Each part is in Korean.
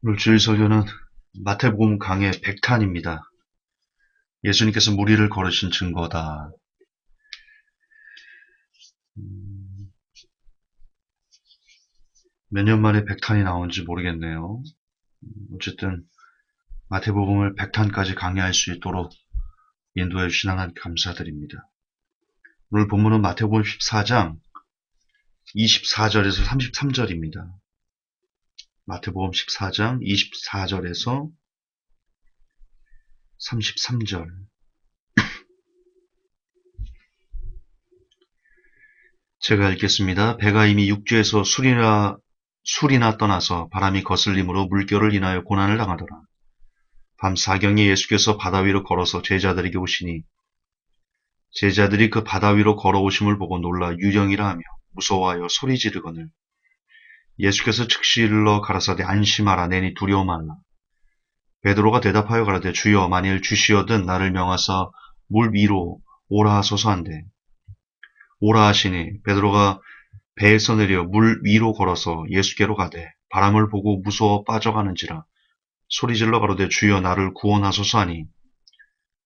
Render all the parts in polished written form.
오늘 주일 설교는 마태복음 강의 100탄입니다. 예수님께서 무리를 걸으신 증거다. 몇 년 만에 100탄이 나온지 모르겠네요. 어쨌든 마태복음을 100탄까지 강의할 수 있도록 인도해 주신 하나님 감사드립니다. 오늘 본문은 마태복음 14장 24절에서 33절입니다. 마태복음 14장 24절에서 33절. 제가 읽겠습니다. 배가 이미 육지에서 술이나 떠나서 바람이 거슬림으로 물결을 인하여 고난을 당하더라. 밤 사경에 예수께서 바다 위로 걸어서 제자들에게 오시니 제자들이 그 바다 위로 걸어오심을 보고 놀라 유령이라 하며 무서워하여 소리 지르거늘 예수께서 즉시 일러 가라사대 안심하라 내니 두려워 말라. 베드로가 대답하여 가라되 주여 만일 주시어든 나를 명하사 물 위로 오라 하소서 한대 오라 하시니 베드로가 배에서 내려 물 위로 걸어서 예수께로 가되 바람을 보고 무서워 빠져가는지라 소리질러 가로되 주여 나를 구원하소서 하니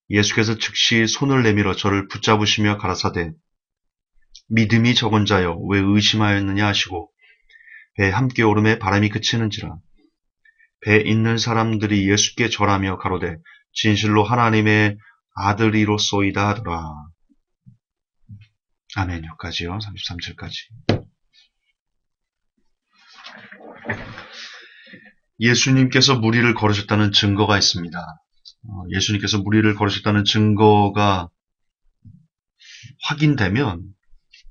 예수께서 즉시 손을 내밀어 저를 붙잡으시며 가라사대 믿음이 적은 자여 왜 의심하였느냐 하시고 배에 함께 오름에 바람이 그치는지라 배에 있는 사람들이 예수께 절하며 가로되 진실로 하나님의 아들이로소이다 하더라. 아멘. 여기까지요. 33절까지. 예수님께서 무리를 걸으셨다는 증거가 있습니다. 예수님께서 무리를 걸으셨다는 증거가 확인되면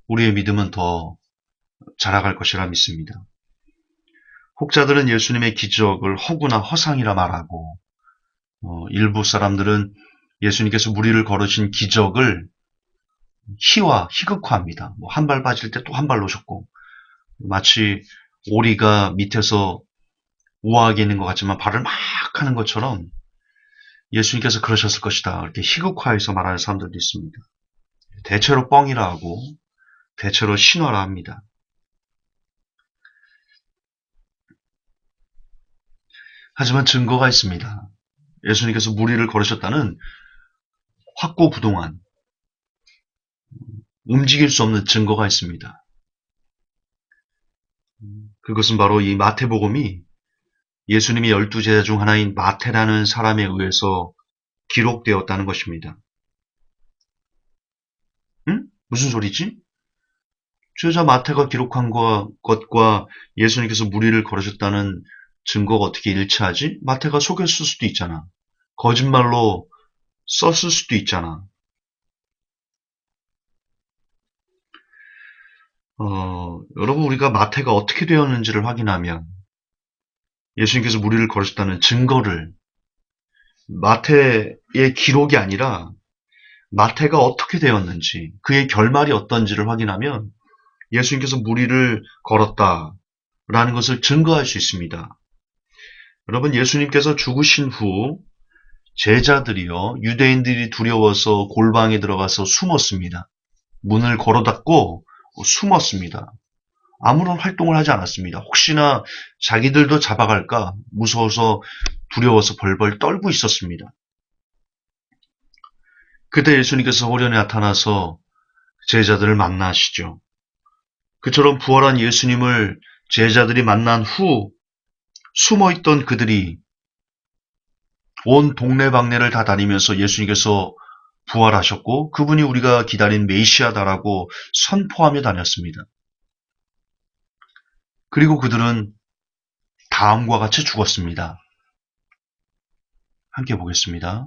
우리의 믿음은 더 자라갈 것이라 믿습니다. 혹자들은 예수님의 기적을 허구나 허상이라 말하고 일부 사람들은 예수님께서 무리를 걸으신 기적을 희극화합니다. 한 발 빠질 때 또 한 발 놓으셨고 마치 오리가 밑에서 우아하게 있는 것 같지만 발을 막 하는 것처럼 예수님께서 그러셨을 것이다. 이렇게 희극화해서 말하는 사람들도 있습니다. 대체로 뻥이라 하고 대체로 신화라 합니다. 하지만 증거가 있습니다. 예수님께서 무리를 걸으셨다는 확고부동한 움직일 수 없는 증거가 있습니다. 그것은 바로 이 마태복음이 예수님이 12제자 중 하나인 마태라는 사람에 의해서 기록되었다는 것입니다. 응? 무슨 소리지? 제자 마태가 기록한 것과 예수님께서 무리를 걸으셨다는 증거가 어떻게 일치하지? 마태가 속였을 수도 있잖아. 거짓말로 썼을 수도 있잖아. 여러분 우리가 마태가 어떻게 되었는지를 확인하면 예수님께서 무리를 걸으셨다는 증거를 마태의 기록이 아니라 마태가 어떻게 되었는지 그의 결말이 어떤지를 확인하면 예수님께서 무리를 걸었다라는 것을 증거할 수 있습니다. 여러분 예수님께서 죽으신 후 제자들이요 유대인들이 두려워서 골방에 들어가서 숨었습니다. 문을 걸어 닫고 숨었습니다. 아무런 활동을 하지 않았습니다. 혹시나 자기들도 잡아갈까 무서워서 두려워서 벌벌 떨고 있었습니다. 그때 예수님께서 호련히 나타나서 제자들을 만나시죠. 그처럼 부활한 예수님을 제자들이 만난 후 숨어있던 그들이 온 동네방네를 다 다니면서 예수님께서 부활하셨고 그분이 우리가 기다린 메시아다라고 선포하며 다녔습니다. 그리고 그들은 다음과 같이 죽었습니다. 함께 보겠습니다.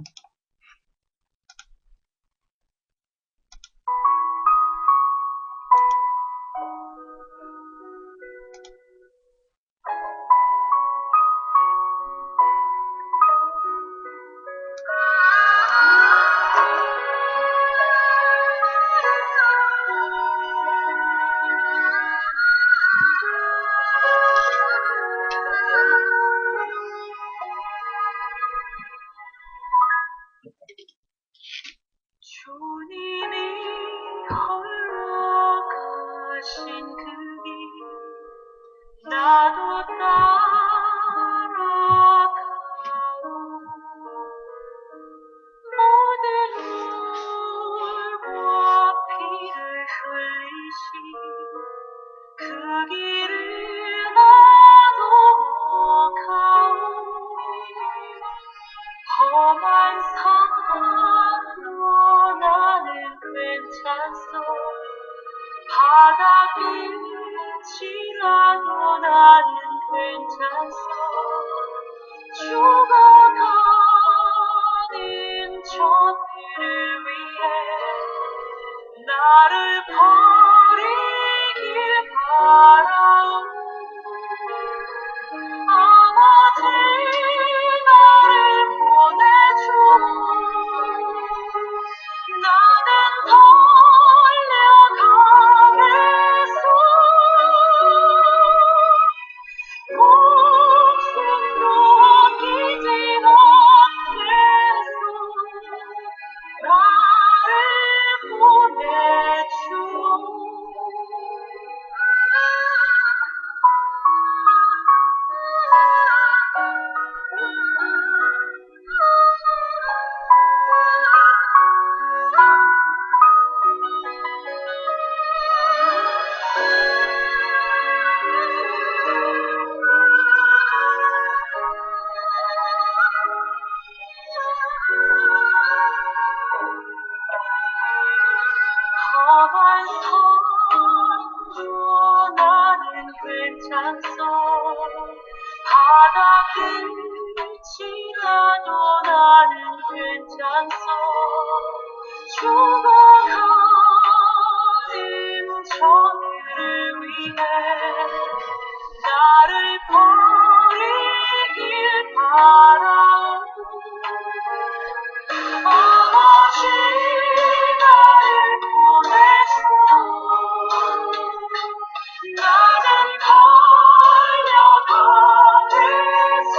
괜찮소 죽어가는 저들을 위해 나를 버리길 바라오 아버지 나를 보내주오 나는 달려가겠소 목숨도 아끼지 않겠소 나를 보내주오 험한 산도 나는 괜찮소 바다 끝이라도 나는 괜찮소 죽어가는 저들을 위해 나를 버리길 바라오 아버지 나를 보내주오 나는 달려가겠소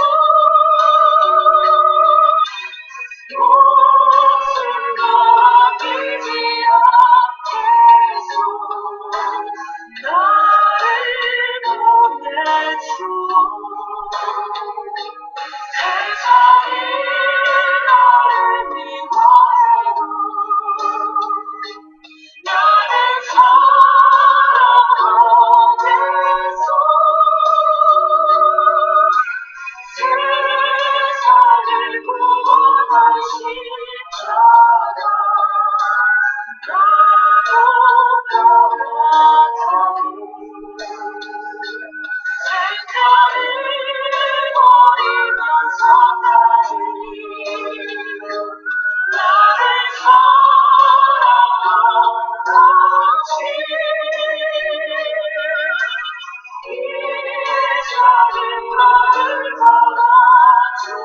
목숨도 아끼지 않겠소 나를 보내주오 세상이 나를 미워해도 나는 사랑하겠소 세상을 구원한 십자가 나도 따라가오 생명을 버리면서까지 나를 사랑하듯이 이 작은 나를 받아주오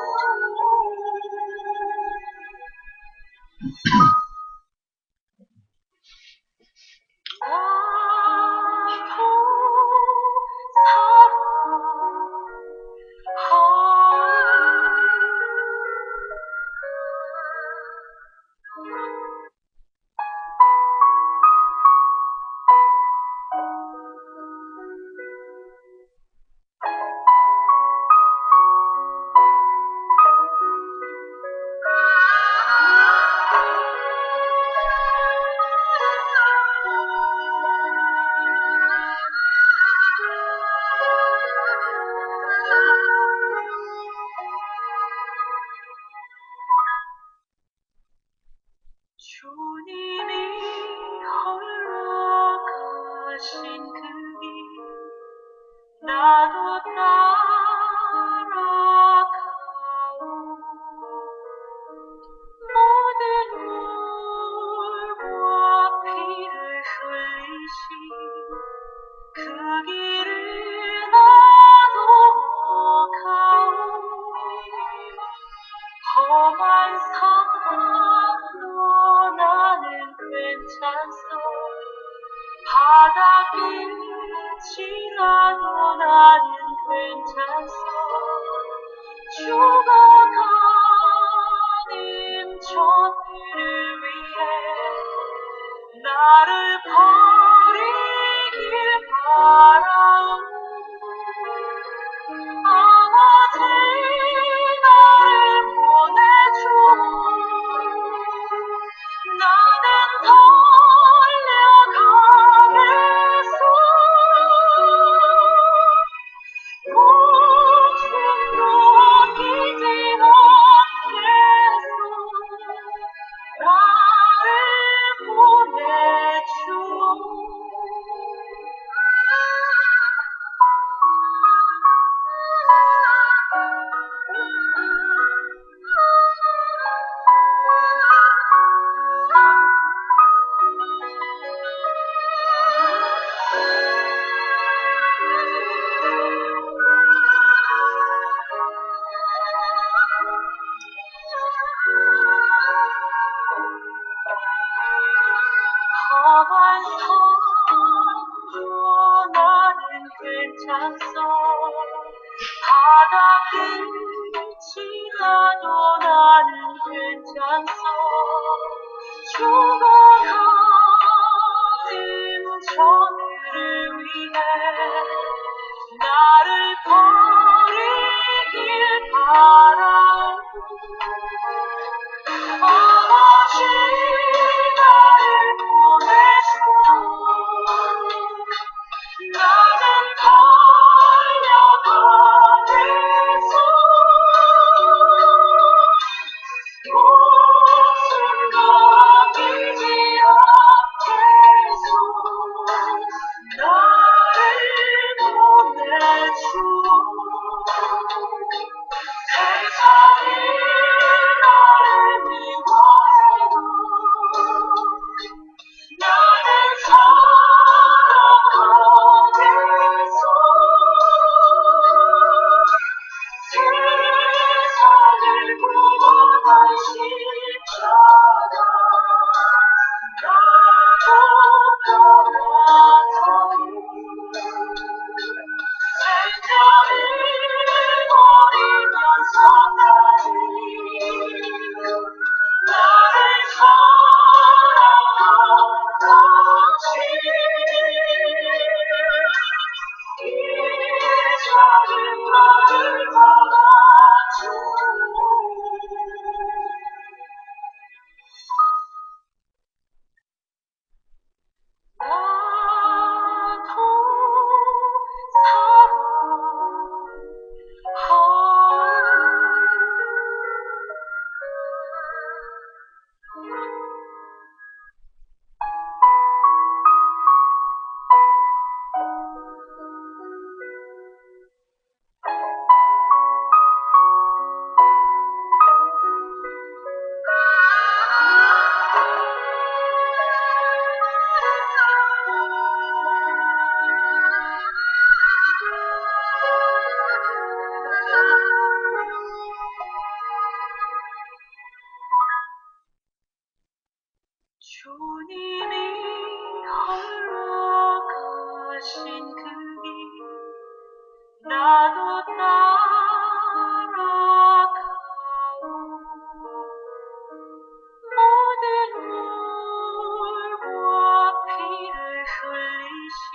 끝이 나도 나는 괜찮소. 죽어가는 저들을 위해 나를 버리길 바라오. 아버지 나를 보내시오. 나는 달려가겠소. 목숨도 아끼지 않겠소. 나를 보내주오. 세상이 나를 미워해도 나는 살아가겠소. 세상을 구원한 십자가 나도 떠나가요. 생명을 버리면서까지 나를 사랑하듯이 이 작은 나를 받아주오. 나도 주님이 걸어가신 그 길 나도 따라가오. 모든 물과 피를 흘리신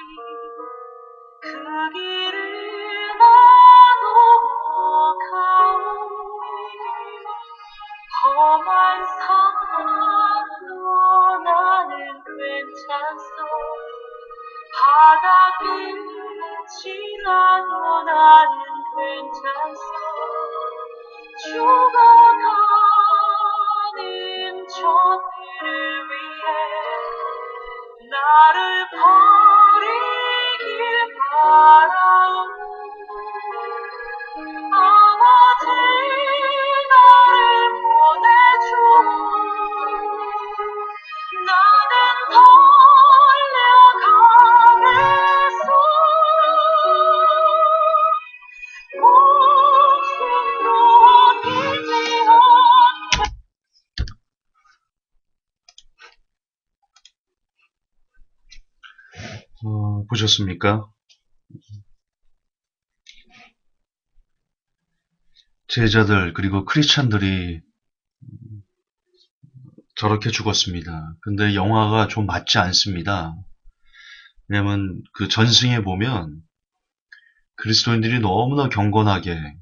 그 길을 나도 가오. 험한 산도 나는 괜찮소. 바다 끝이 나도 나는 괜찮소. 죽어가는 저들을 위해 나를 버리길 바라오. 아버지 나를 보내주오. 나는 달려가겠소. 목숨도 아끼지 않겠소. 보셨습니까? 제자들 그리고 크리스찬들이 저렇게 죽었습니다. 근데 영화가 좀 맞지 않습니다. 왜냐면 그 전승에 보면 그리스도인들이 너무나 경건하게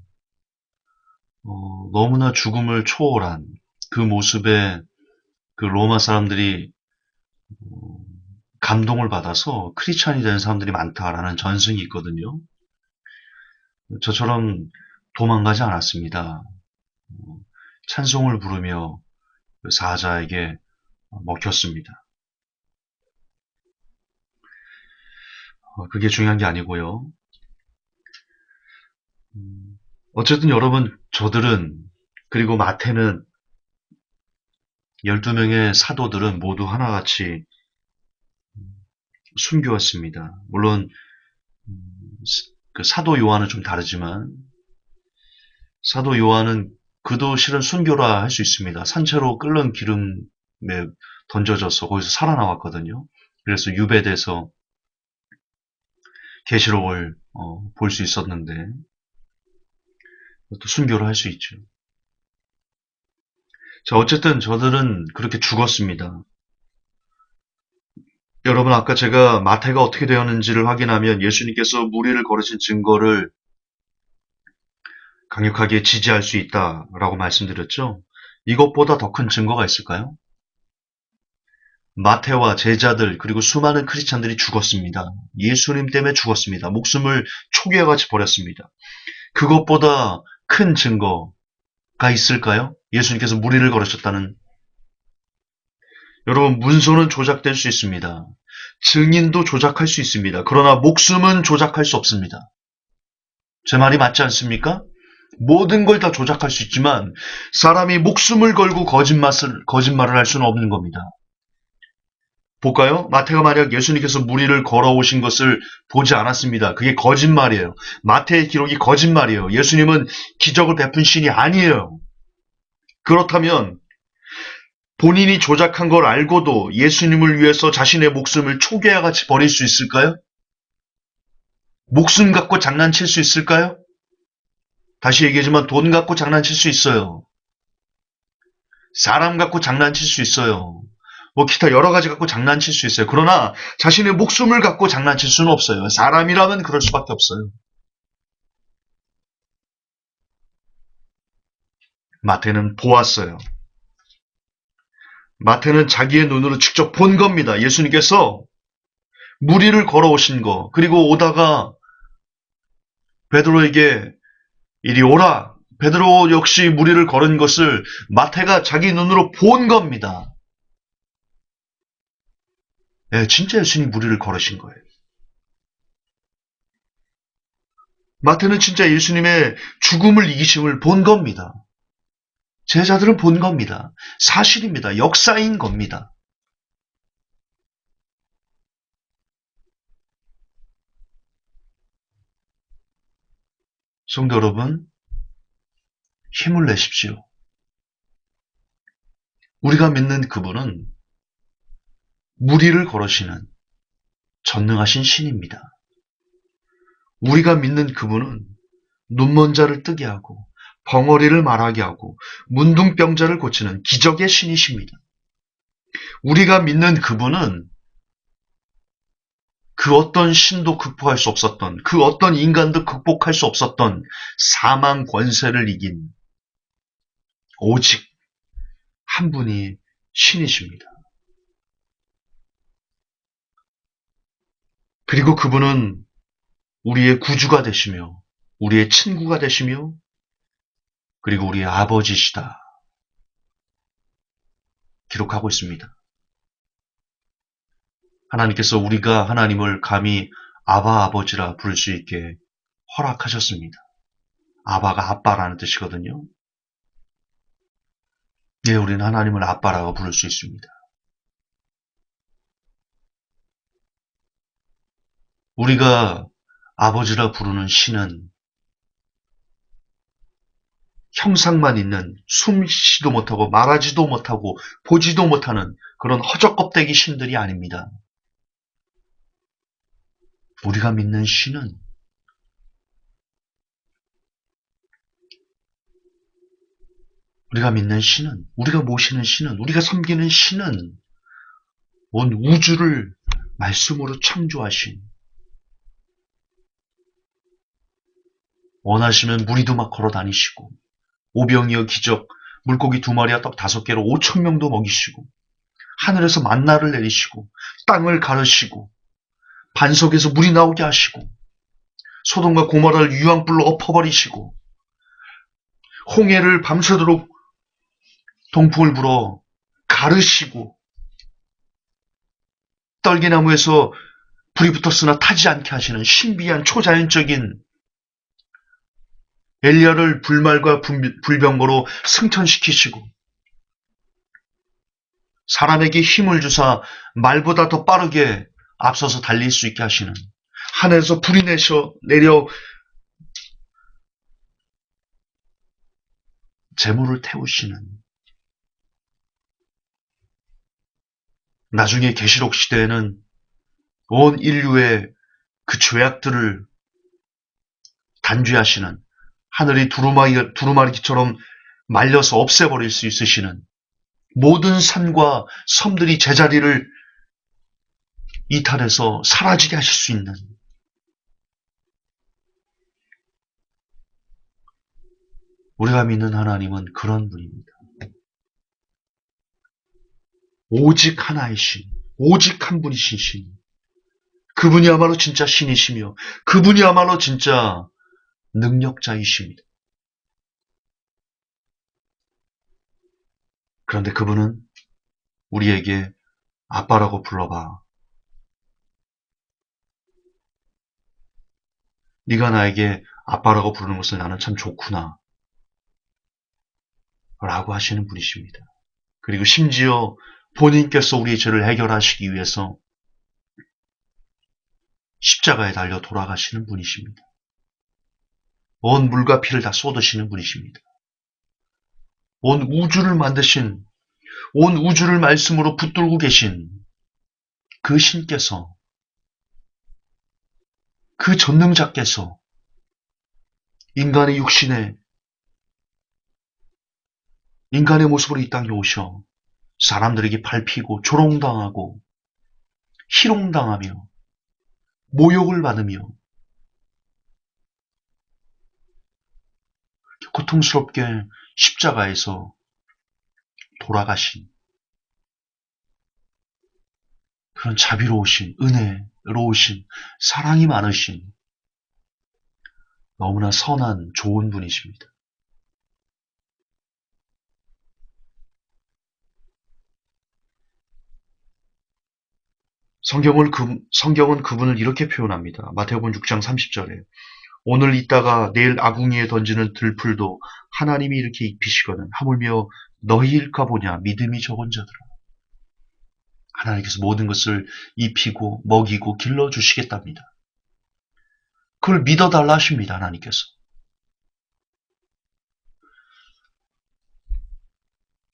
너무나 죽음을 초월한 그 모습에 그 로마 사람들이 감동을 받아서 크리스찬이 된 사람들이 많다라는 전승이 있거든요. 저처럼 도망가지 않았습니다. 찬송을 부르며 그 사자에게 먹혔습니다. 그게 중요한 게 아니고요. 어쨌든 여러분, 저들은, 그리고 마태는 12명의 사도들은 모두 하나같이 순교했습니다. 물론 그 사도 요한은 좀 다르지만 사도 요한은 그도 실은 순교라 할 수 있습니다. 산채로 끓는 기름에 던져져서 거기서 살아나왔거든요. 그래서 유배돼서 계시록을 볼 수 있었는데 또 순교를 할 수 있죠. 자, 어쨌든 저들은 그렇게 죽었습니다. 여러분, 아까 제가 마태가 어떻게 되었는지를 확인하면 예수님께서 무리를 걸으신 증거를 강력하게 지지할 수 있다라고 말씀드렸죠. 이것보다 더 큰 증거가 있을까요? 마태와 제자들 그리고 수많은 크리스찬들이 죽었습니다. 예수님 때문에 죽었습니다. 목숨을 초기화같이 버렸습니다. 그것보다 큰 증거가 있을까요? 예수님께서 무리를 걸으셨다는. 여러분, 문서는 조작될 수 있습니다. 증인도 조작할 수 있습니다. 그러나 목숨은 조작할 수 없습니다. 제 말이 맞지 않습니까? 모든 걸 다 조작할 수 있지만 사람이 목숨을 걸고 거짓말을 할 수는 없는 겁니다. 볼까요? 마태가 만약 예수님께서 무리를 걸어오신 것을 보지 않았습니다. 그게 거짓말이에요. 마태의 기록이 거짓말이에요. 예수님은 기적을 베푼 신이 아니에요. 그렇다면 본인이 조작한 걸 알고도 예수님을 위해서 자신의 목숨을 초계와같이 버릴 수 있을까요? 목숨 갖고 장난칠 수 있을까요? 다시 얘기하지만 돈 갖고 장난칠 수 있어요. 사람 갖고 장난칠 수 있어요. 뭐 기타 여러 가지 갖고 장난칠 수 있어요. 그러나 자신의 목숨을 갖고 장난칠 수는 없어요. 사람이라면 그럴 수밖에 없어요. 마태는 보았어요. 마태는 자기의 눈으로 직접 본 겁니다. 예수님께서 무리를 걸어오신 거, 그리고 오다가 베드로에게 이리 오라. 베드로 역시 무리를 걸은 것을 마태가 자기 눈으로 본 겁니다. 네, 진짜 예수님이 무리를 걸으신 거예요. 마태는 진짜 예수님의 죽음을 이기심을 본 겁니다. 제자들은 본 겁니다. 사실입니다. 역사인 겁니다. 성도 여러분, 힘을 내십시오. 우리가 믿는 그분은 무리를 걸으시는 전능하신 신입니다. 우리가 믿는 그분은 눈먼 자를 뜨게 하고 벙어리를 말하게 하고 문둥병자를 고치는 기적의 신이십니다. 우리가 믿는 그분은 그 어떤 신도 극복할 수 없었던, 그 어떤 인간도 극복할 수 없었던 사망 권세를 이긴 오직 한 분이 신이십니다. 그리고 그분은 우리의 구주가 되시며 우리의 친구가 되시며 그리고 우리의 아버지시다. 기록하고 있습니다. 하나님께서 우리가 하나님을 감히 아바 아버지라 부를 수 있게 허락하셨습니다. 아바가 아빠라는 뜻이거든요. 예, 우리는 하나님을 아빠라고 부를 수 있습니다. 우리가 아버지라 부르는 신은 형상만 있는 숨쉬지도 못하고 말하지도 못하고 보지도 못하는 그런 허접껍데기 신들이 아닙니다. 우리가 믿는 신은 우리가 모시는 신은 우리가 섬기는 신은 온 우주를 말씀으로 창조하신 원하시면 무리도 막 걸어 다니시고 오병이어 기적 물고기 2마리와 떡 5개로 5,000명도 먹이시고 하늘에서 만나를 내리시고 땅을 가르시고 반석에서 물이 나오게 하시고 소돔과 고모라를 유황불로 엎어버리시고 홍해를 밤새도록 동풍을 불어 가르시고 떨기나무에서 불이 붙었으나 타지 않게 하시는 신비한 초자연적인 엘리야를 불말과 불병거로 승천시키시고 사람에게 힘을 주사 말보다 더 빠르게 앞서서 달릴 수 있게 하시는 하늘에서 불이 내려 재물을 태우시는 나중에 계시록 시대에는 온 인류의 그 죄악들을 단죄하시는 하늘이 두루마리처럼 말려서 없애버릴 수 있으시는, 모든 산과 섬들이 제자리를 이탈해서 사라지게 하실 수 있는, 우리가 믿는 하나님은 그런 분입니다. 오직 하나이신, 오직 한 분이신 신, 그분이야말로 진짜 신이시며 그분이야말로 진짜 능력자이십니다. 그런데 그분은 우리에게 아빠라고 불러봐. 네가 나에게 아빠라고 부르는 것을 나는 참 좋구나. 라고 하시는 분이십니다. 그리고 심지어 본인께서 우리의 죄를 해결하시기 위해서 십자가에 달려 돌아가시는 분이십니다. 온 물과 피를 다 쏟으시는 분이십니다. 온 우주를 만드신, 온 우주를 말씀으로 붙들고 계신 그 신께서, 그 전능자께서 인간의 육신에, 인간의 모습으로 이 땅에 오셔 사람들에게 밟히고 조롱당하고 희롱당하며 모욕을 받으며 고통스럽게 십자가에서 돌아가신 그런 자비로우신, 은혜로우신, 사랑이 많으신 너무나 선한 좋은 분이십니다. 성경은 그분을 이렇게 표현합니다. 마태복음 6장 30절에 오늘 있다가 내일 아궁이에 던지는 들풀도 하나님이 이렇게 입히시거든 하물며 너희일까 보냐 믿음이 적은 자들아. 하나님께서 모든 것을 입히고 먹이고 길러주시겠답니다. 그걸 믿어달라 하십니다. 하나님께서.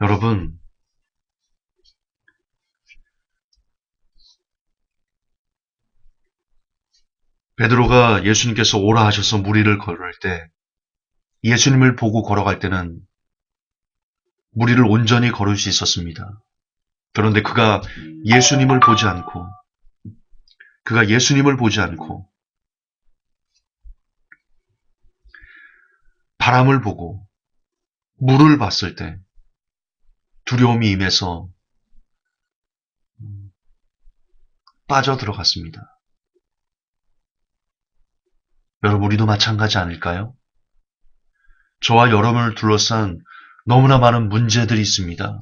여러분, 베드로가 예수님께서 오라 하셔서 무리를 걸을 때, 예수님을 보고 걸어갈 때는 무리를 온전히 걸을 수 있었습니다. 그런데 그가 예수님을 보지 않고 바람을 보고 물을 봤을 때 두려움이 임해서 빠져들어갔습니다. 여러분, 우리도 마찬가지 아닐까요? 저와 여러분을 둘러싼 너무나 많은 문제들이 있습니다.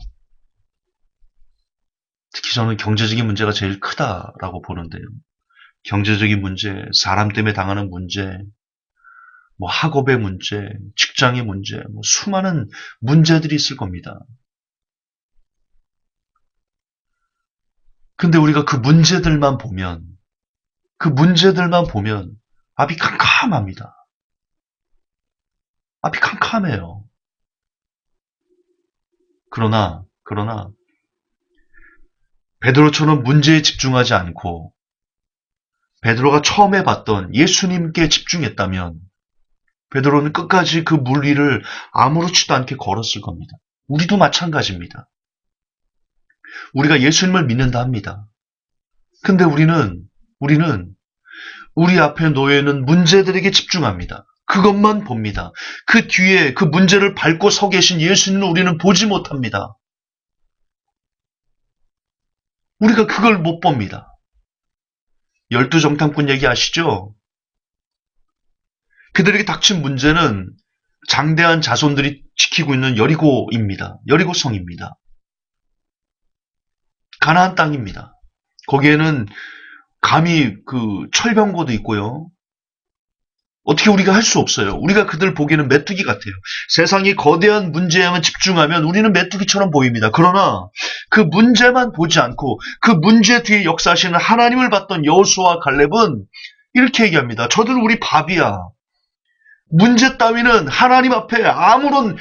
특히 저는 경제적인 문제가 제일 크다라고 보는데요. 경제적인 문제, 사람 때문에 당하는 문제, 학업의 문제, 직장의 문제, 수많은 문제들이 있을 겁니다. 근데 우리가 그 문제들만 보면 앞이 캄캄합니다. 앞이 캄캄해요. 그러나 베드로처럼 문제에 집중하지 않고 베드로가 처음에 봤던 예수님께 집중했다면 베드로는 끝까지 그 물 위를 아무렇지도 않게 걸었을 겁니다. 우리도 마찬가지입니다. 우리가 예수님을 믿는다 합니다. 근데 우리는 우리 앞에 놓여 있는 문제들에게 집중합니다. 그것만 봅니다. 그 뒤에 그 문제를 밟고 서 계신 예수님을 우리는 보지 못합니다. 우리가 그걸 못 봅니다. 12정탐꾼 얘기 아시죠? 그들에게 닥친 문제는 장대한 자손들이 지키고 있는 여리고입니다. 여리고성입니다. 가나안 땅입니다. 거기에는 감히 그 철병거도 있고요. 어떻게 우리가 할 수 없어요. 우리가 그들 보기에는 메뚜기 같아요. 세상이 거대한 문제에만 집중하면 우리는 메뚜기처럼 보입니다. 그러나 그 문제만 보지 않고 그 문제 뒤에 역사하시는 하나님을 봤던 여호수아와 갈렙은 이렇게 얘기합니다. 저들 우리 밥이야. 문제 따위는 하나님 앞에 아무런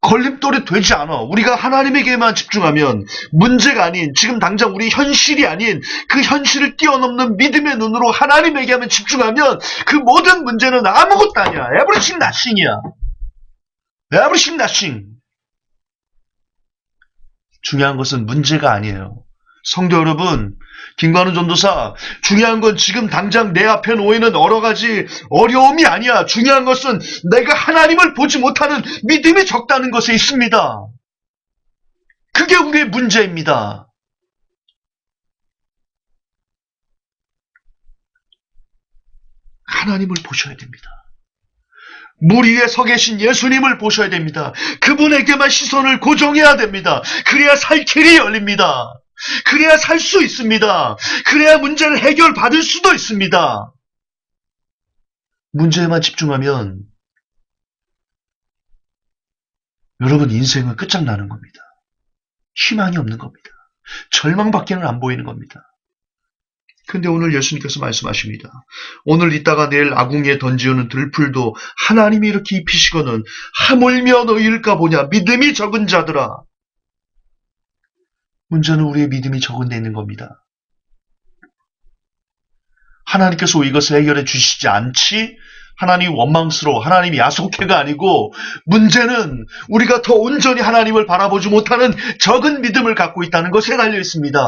걸림돌이 되지 않아. 우리가 하나님에게만 집중하면 문제가 아닌, 지금 당장 우리 현실이 아닌 그 현실을 뛰어넘는 믿음의 눈으로 하나님에게만 집중하면 그 모든 문제는 아무것도 아니야. Everything nothing이야. Everything nothing. 중요한 것은 문제가 아니에요. 성도 여러분, 김관우 전도사, 중요한 건 지금 당장 내 앞에 놓이는 여러 가지 어려움이 아니야. 중요한 것은 내가 하나님을 보지 못하는 믿음이 적다는 것에 있습니다. 그게 우리의 문제입니다. 하나님을 보셔야 됩니다. 물 위에 서 계신 예수님을 보셔야 됩니다. 그분에게만 시선을 고정해야 됩니다. 그래야 살 길이 열립니다. 그래야 살 수 있습니다. 그래야 문제를 해결받을 수도 있습니다. 문제에만 집중하면 여러분 인생은 끝장나는 겁니다. 희망이 없는 겁니다. 절망밖에는 안 보이는 겁니다. 근데 오늘 예수님께서 말씀하십니다. 오늘 있다가 내일 아궁이에 던지우는 들풀도 하나님이 이렇게 입히시거는 하물며 너희일까 보냐. 믿음이 적은 자들아. 문제는 우리의 믿음이 적은 데 있는 겁니다. 하나님께서 이것을 해결해 주시지 않지 하나님이 원망스러워, 하나님이 야속해가 아니고 문제는 우리가 더 온전히 하나님을 바라보지 못하는 적은 믿음을 갖고 있다는 것에 달려 있습니다.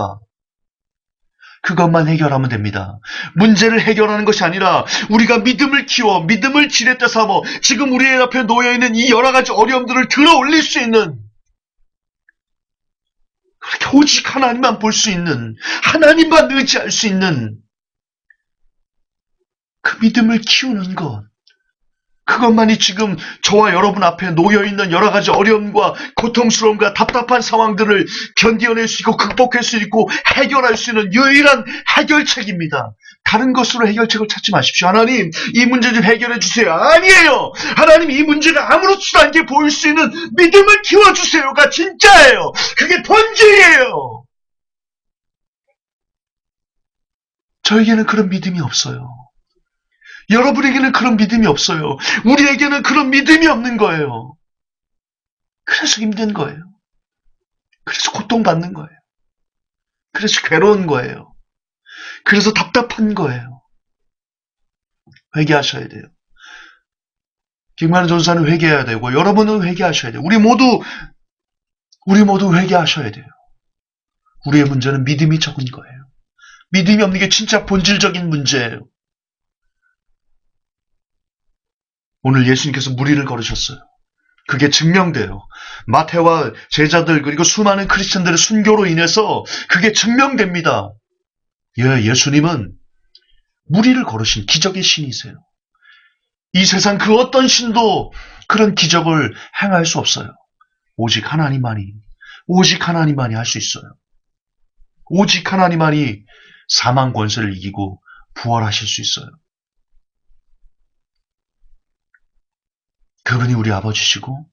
그것만 해결하면 됩니다. 문제를 해결하는 것이 아니라 우리가 믿음을 키워 믿음을 지렛대 삼어 지금 우리 앞에 놓여있는 이 여러 가지 어려움들을 들어 올릴 수 있는, 그렇게 오직 하나님만 볼 수 있는, 하나님만 의지할 수 있는 그 믿음을 키우는 것, 그것만이 지금 저와 여러분 앞에 놓여있는 여러 가지 어려움과 고통스러움과 답답한 상황들을 견뎌낼 수 있고 극복할 수 있고 해결할 수 있는 유일한 해결책입니다. 다른 것으로 해결책을 찾지 마십시오. 하나님, 이 문제 좀 해결해 주세요. 아니에요. 하나님, 이 문제가 아무렇지도 않게 보일 수 있는 믿음을 키워주세요가 진짜예요. 그게 본질이에요. 저에게는 그런 믿음이 없어요. 여러분에게는 그런 믿음이 없어요. 우리에게는 그런 믿음이 없는 거예요. 그래서 힘든 거예요. 그래서 고통받는 거예요. 그래서 괴로운 거예요. 그래서 답답한 거예요. 회개하셔야 돼요. 김관우 전사는 회개해야 되고 여러분은 회개하셔야 돼요. 우리 모두 회개하셔야 돼요. 우리의 문제는 믿음이 적은 거예요. 믿음이 없는 게 진짜 본질적인 문제예요. 오늘 예수님께서 무리를 걸으셨어요. 그게 증명돼요. 마태와 제자들 그리고 수많은 크리스천들의 순교로 인해서 그게 증명됩니다. 예수님은 무리를 걸으신 기적의 신이세요. 이 세상 그 어떤 신도 그런 기적을 행할 수 없어요. 오직 하나님만이 할 수 있어요. 오직 하나님만이 사망 권세를 이기고 부활하실 수 있어요. 그분이 우리 아버지시고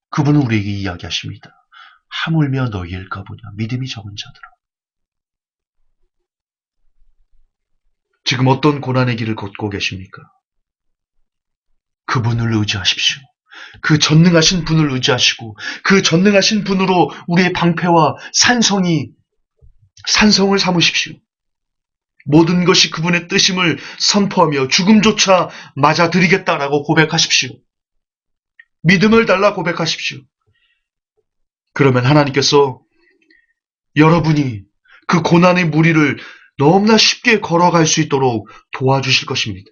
그분은 우리에게 이야기하십니다. 하물며 너희일까 보냐. 믿음이 적은 자들아. 지금 어떤 고난의 길을 걷고 계십니까? 그분을 의지하십시오. 그 전능하신 분을 의지하시고 그 전능하신 분으로 우리의 방패와 산성을 삼으십시오. 모든 것이 그분의 뜻임을 선포하며 죽음조차 맞아들이겠다라고 고백하십시오. 믿음을 달라 고백하십시오. 그러면 하나님께서 여러분이 그 고난의 무리를 너무나 쉽게 걸어갈 수 있도록 도와주실 것입니다.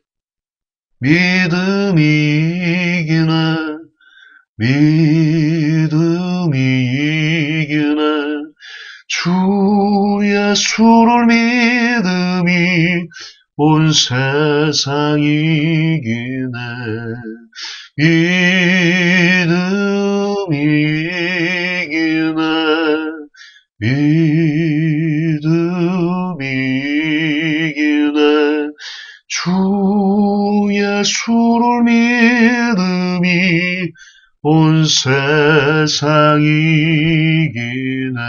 믿음이 이기네 주 예수를 믿음이 온 세상이 이기네 믿음이 이기네 주 예수를 믿음이 온 세상이 이기네.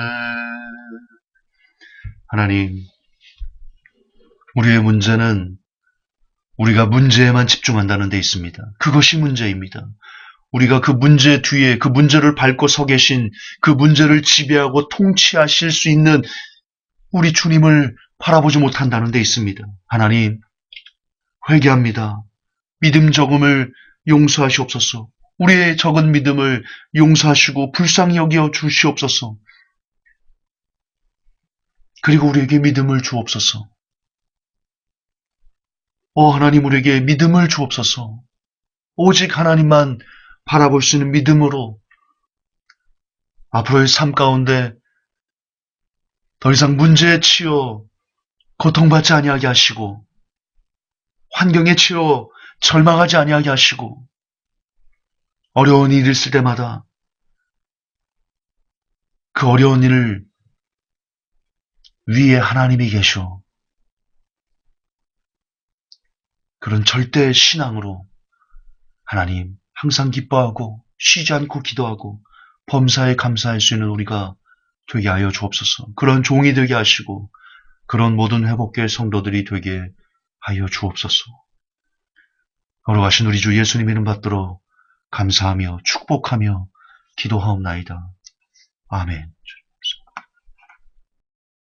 하나님, 우리의 문제는 우리가 문제에만 집중한다는 데 있습니다. 그것이 문제입니다. 우리가 그 문제 뒤에 그 문제를 밟고 서 계신 그 문제를 지배하고 통치하실 수 있는 우리 주님을 바라보지 못한다는 데 있습니다. 하나님, 회개합니다. 믿음 적음을 용서하시옵소서. 우리의 적은 믿음을 용서하시고 불쌍히 여겨 주시옵소서. 그리고 우리에게 믿음을 주옵소서. 하나님, 우리에게 믿음을 주옵소서. 오직 하나님만 바라볼 수 있는 믿음으로 앞으로의 삶 가운데 더 이상 문제에 치여 고통받지 아니하게 하시고 환경에 치여 절망하지 아니하게 하시고 어려운 일이 있을 때마다 그 어려운 일을 위에 하나님이 계셔 그런 절대 신앙으로 하나님 항상 기뻐하고 쉬지 않고 기도하고 범사에 감사할 수 있는 우리가 되게 하여 주옵소서. 그런 종이 되게 하시고 그런 모든 회복교회 성도들이 되게 하여 주옵소서. 걸어가신 우리 주 예수님 이름 받들어 감사하며 축복하며 기도하옵나이다. 아멘.